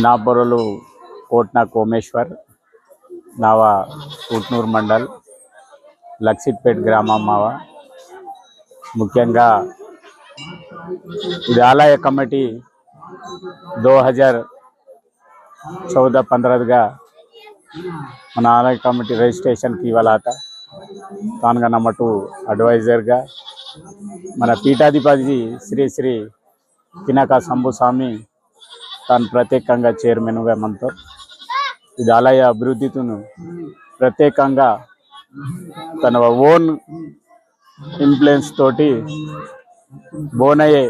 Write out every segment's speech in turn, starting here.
నా బొరలు కోట్నా కోమేశ్వర్, నావా ఉట్నూర్ మండల్, లక్సిట్పేట్ గ్రామం మావా. ముఖ్యంగా ఇది ఆలయ కమిటీ 2014-15 మన ఆలయ కమిటీ రిజిస్ట్రేషన్కి ఇవాళ తానుగా నమ్మటు అడ్వైజర్గా మన పీఠాధిపతి శ్రీ శ్రీ పినక శంభుస్వామి తాను ప్రత్యేకంగా చైర్మన్గా మనతో ఇది ఆలయ అభివృద్ధితో ప్రత్యేకంగా తన ఓన్ ఇన్ఫ్లుయెన్స్ తోటి బోనయ్యే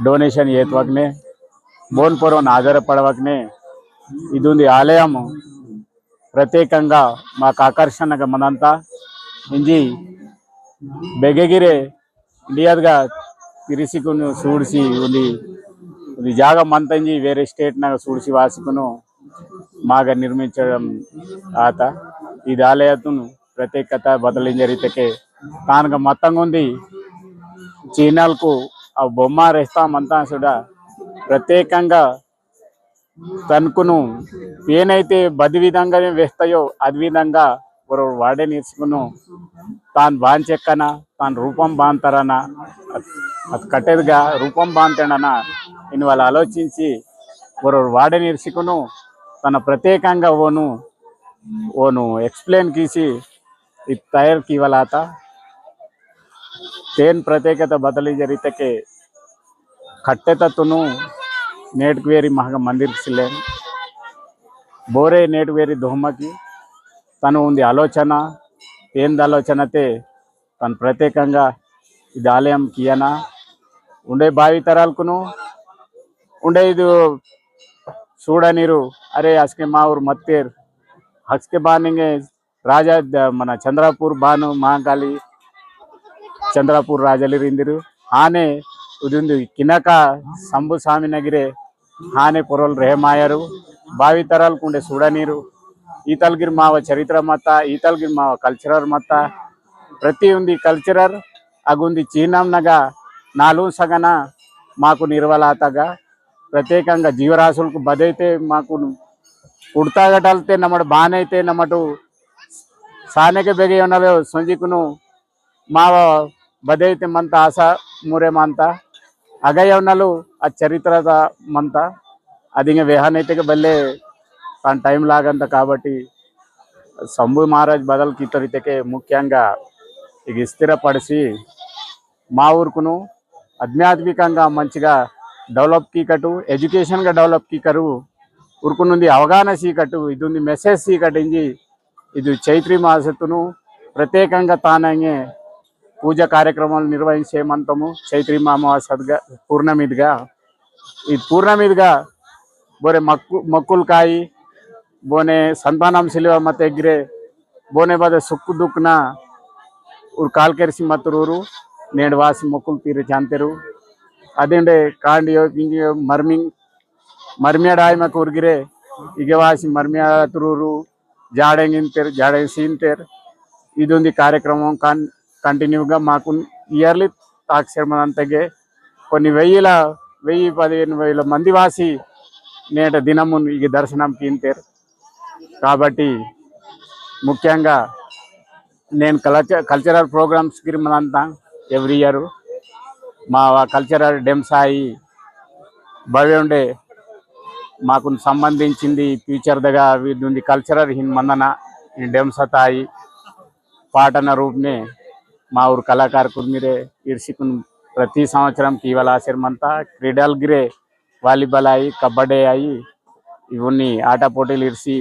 డొనేషన్ ఏత్వకనే బోన్ పొరవని ఆధారపడవకనే ఇది ఉంది ఆలయం ప్రత్యేకంగా మాకు ఆకర్షణగా మనంతా ఇంజి బెగగిరే ఇండియాగా తిరిసికును చూడిసి ఉంది ఇది జాగా మంతంజి వేరే స్టేట్ నాగా చూడిసి వాసుకును మాగా నిర్మించడం ఆత ఇది ఆలయతును ప్రత్యేకత బదలింజరితకే తానుగా మొత్తంగా ఉంది చీనాలకు ఆ బొమ్మ రెస్తామంతా కూడా ప్రత్యేకంగా తనకును ఏనైతే బది విధంగానే వేస్తాయో అది విధంగా వాడే నేర్చుకును తాను బాంచెక్కన తాను రూపం బాంతారనా అది కట్టేదిగా రూపం బాంతాడనా ఇన్ని వాళ్ళు ఆలోచించి వాడే నేర్చుకును తన ప్రత్యేకంగా ఓను ఎక్స్ప్లెయిన్ కీసి ఇది తయారు కీవలాత तेन प्रत्येकता बदली जरीते के खट्टे तत्वनु नेटवेरी महागा मंदिर सिले बोरे नेटवेरी दोहमा की तनु उंदी आलोचना ఏంది ఆలోచనతే తన ప్రత్యేకంగా ఇది ఆలయం కియనా ఉండే భావి తరాలకును ఉండే ఇది చూడనిరు అరే అస్కే మా ఊరు మత్తేర్ హస్కే బానింగే రాజా మన చంద్రపూర్ బాను మహాకాళి चंद्रपुर राजलिंदिरू आने उदुंदु किनका शंभु स्वामी नगिरे आने पोरल रेहमायरू भावी तरल कुंडे सूडनीरू ईतलगिर माव चरित्र मत ईतलगिर माव कल्चरल मत प्रति उंदी कल्चरल अगुंदी चीनम नगा नालू सगन माकु निर्वलातगा प्रत्येकंगा जीवराशुलकु बदैते माकु पुड़तागटलते नमड बानैते नमटु सानेके बेगे उन्नवे संजिकुनु माव बदैते मंत आशा मूरे मानता अगय उन्नलु आ चरित्र मंत अदिंगे वेहानैते बल्ले तन टाइम लागंत काबट्टी शंभु महाराज बदल कीतरिते मुख्यंगा इग स्थिरपडिसी मा ऊरुकुनु आध्यात्मिकंगा मंचिगा डेवलप कीकटु एजुकेशन गा डेवलप कीकरु ऊरुकुनुंदी अवगाहन सीकटु इदुंदी मेसेज सीकटिंजी इदु चैत्री मासतुनु प्रत्येकंगा तानंगे पूजा कार्यक्रम निर्वहिंचे मंतमु चैत्री अमावास्यगा पूर्णमिदिगा ई पूर्णमिदिगा बोरे मक्कुलकाई बोने संतानम सिलुव मत एग्रे बोने बद सुक्कु दुक्ना उर काल केरिसी मतरूरू नेडवासी मक्कुल तीर जानतेरू अदेंडे कांडियो किंजियो मर्मियाडाय मक उर्गिरे इगवासी मर्मिया तुरूरू जाडेंगिंतेर जाडे सीनतेर इदुंदी कार्यक्रम कंटिन्यूगा माकु इयर्ली ताक्षरमंतगे కొన్ని వెయ్యిల 10,000-15,000 మంది వాసి నేట దినము ఈ దర్శనం కింతేర్ కాబట్టి ముఖ్యంగా నేను కల్చరల్ ప్రోగ్రామ్స్ గిరిమనంతా ఎవ్రీ ఇయర్ మా కల్చరల్ డెమ్సాయి భవ్యండే మాకు సంబంధించింది ఫ్యూచర్ దగా ఉంది కల్చరల్ హిన్ మందన డెమ్సతాయి పాటన రూపనే మా ఊరు కళాకార కుర్మిరే ఇర్సికున్ ప్రతి సంవత్సరం కీవల ఆశ్రమంతా క్రీడల్ గిరే వాలీబాల్ అయి కబడ్డీ అయి ఇవన్నీ ఆట పోటీలు ఇర్సి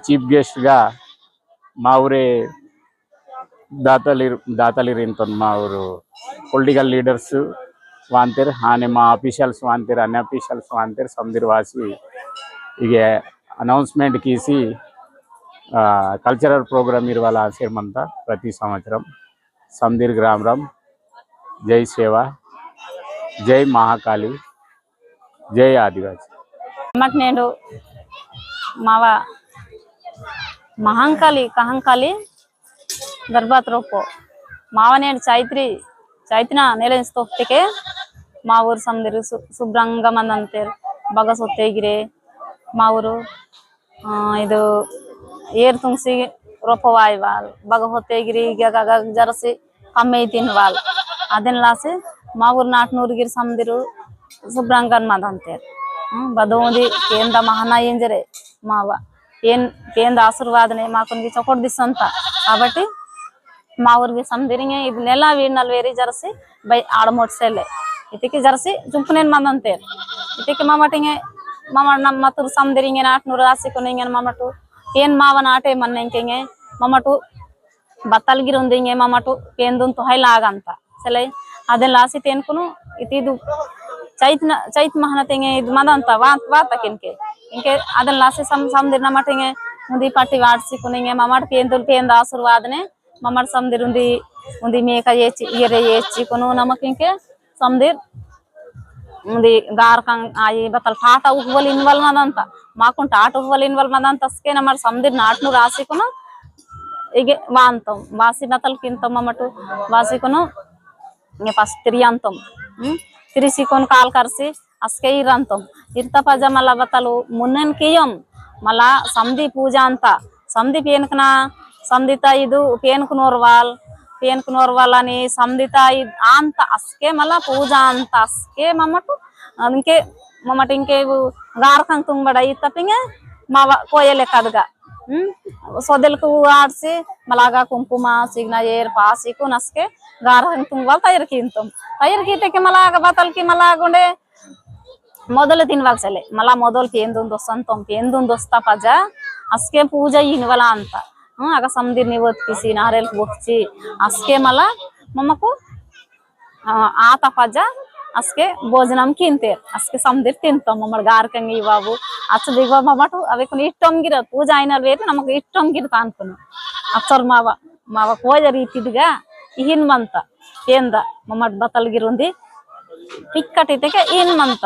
చీఫ్ గెస్ట్గా మా ఊరే దాతలిరింతో మా ఊరు పొలిటికల్ లీడర్స్ వాంతేర్ హానే మా ఆఫీషియల్స్ వాంతేర్ అన్ని ఆఫీషియల్స్ వాంతేర్ సముద్ర వాసి ఇక అనౌన్స్మెంట్ కీసి కల్చరల్ ప్రోగ్రామ్ ఇరవాల ఆశ్రమంతా ప్రతి సంవత్సరం समदीर ग्राम राम जय सेवा जय महाकाली जय आदिवासी मकनेडु मावा महाकाली कहंकाली गर्भात्रोपो मावनेड चैतना नेलेंस्तोक्तिके मा ऊर समदीर शुभ्रंगा मंदंतेर ಬಗ ಸೊತ್ತೇಗಿರೆ ಮಾವರು ಇದು ಏರ್ ತುಂಗ್ಸಿ ರೋಪವಾಯ್ ವಾಲ್ ಬಗ ಹೊತ್ತೇಗಿರಿ ಈಗ ಜರಸಿ ಕಮ್ಮಿ ತಿನ್ ವಾಲ್ ಅದನ್ನ ಲಾಸೆ ಮಾವೂರ್ ನಾಟ್ನೂರ್ಗಿರ್ ಸಮದಿರು శుభ్రంగా మదంతేరు బదోది కేంద మహానా ఏం జరే మావ కేంద ఆశీర్వాదనే మాకు చొక్కటి దిస్సంత కాబట్టి మా ఊరికి సందిరింగే ఇది నెల వీడినల్ వేరి జరసి బై ఆడమొట్సెల్లే ఇతికి జరసి జుంపునేన్ మందంతేరు ఇతికి మమటింగే మమ నమ్మతురు సందిరింగే నాట్నూరు రాసికొనింగే మమటు ఏన్ మావ నాటే మన్నెంకెంగే మమటు బత్తల్గిరి ఉందింగే మమటు కేందుంతు హైలాగంత సెలై ಅದೆಲ್ಲ ಆಸಿ ತೇನ್ಕುನು ಇದು ಚೈತ್ ಮಹನ ತೆಂಗೆ ಇದು ಮದಂತ ವಾತ ಕೆನ್ಕೆ ಇಂಕೆ ಅದೆಲ್ಲ ಆಸಿ ಸಮದಿರ್ ನಮಟೆಂಗೆ ಮುಂದಿ ಪಟ್ಟಿ ವಾಡ್ಸಿ ಕುನಿಂಗೆ ಮಮಟ್ ಪೇಂದ ಆಶೀರ್ವಾದನೆ ಮಮಟ್ ಸಮದಿರ್ ಉಂದಿ ಮೇಕ ಏಚಿ ಇಯರೆ ಏಚಿ ಕುನು ನಮಕ್ ಇಂಕೆ ಸಮದಿರ್ ಮುಂದಿ ಗಾರ್ ಕಂಗ್ ಆಯಿ ಬತ್ತಲ್ ಟಾಟ ಉಹ್ವಲ್ ಇನ್ವಲ್ ಮದಂತ ಮಾಕುಂಟ ಆಟ ಉಹ್ವಲ್ ಇನ್ವಲ್ ಮದಂತ ಅಸ್ಕೆ ನಮಟ್ ಸಮದಿರ್ ನಾಟ್ನು ರಾಸಿ ಕುನು ಈಗ ವಾಂತಂ ವಾಸಿ ಬತ್ತಲ್ ಕಿಂತ ಮಮಟು ವಾಸಿ ಕುನು pas triantom trisikon kal karsi aske irantom irta paja mala batalu munnen kiyom mala samdi puja anta samdi penkna samdita idu penkunor wal ani samdita anta aske mala puja anta aske mamatu anke mamatinke gar kang tung bada itapinge mawa koyele kadga sodelku ಆಡ್ಸಿ ಮಲಾಗ ಕುಂಕುಮ ಸಿಗ್ನ air ಪಾಸಿಕು ನಸ್ಕೆ ಗಾರ ತುಂಗವಾಲ್ ತಯಾರು ಕಿಂತಂ ತಯಾರು ಕೀತಕ್ಕೆ ಮಲಾಗ ಬತಲ್ಕಿ ಮಲಾಗುಂಡೆ ಮೊದಲು ತಿನ್ವಾಗ ಸಲೆ ಮಲ ಮೊದಲು ಪೇಂದುಂದು ಸಂತಂ ಪೇಂದುಂದು ದೋಸ್ತ ಪಜ ಅಸ್ಕೆ ಪೂಜಾ ಇನ್ವಲ ಅಂತ ಆಗ ಸಮದಿರ್ ನಿವತ್ಕಿಸಿ ನಾರೆಲ್ ಬೊಚ್ಚಿ ಅಸ್ಕೆ ಮಲ ಮಮ್ಮಕು ಆತ ಪಜ ಅಸ್ಕೆ ಭೋಜನಂ ಕಿಂತೇರ್ ಅಸ್ಕೆ ಸಮದಿರ್ ತಿಂತಂ ಮಮ್ಮಳ ಗಾರ್ಕಂಗಿ ಇವಾವು ಅಚ್ಚ ದಿವ ಮಮಟು ಅವಕ್ಕೆ ಇಷ್ಟೊಂಗಿರ ಪೂಜಾ ಐನಲ್ ವೇರಿ ನಮಗೆ ಇಷ್ಟೊಂಗಿರ್ತ ಅನ್ಕೊನು ಅಚ್ಚರ್ ಮಾವ ಕೋಜ ರೀತಿದ್ಗ ಇಹಿನ್ ಮಂತ ಕೇಂದ ಮಮ್ಮಟ್ ಬತಲ್ಗಿರುಂದಿ ಪಿಕ್ಕಟಿತಕ್ಕೆ ಇನ್ ಮಂತ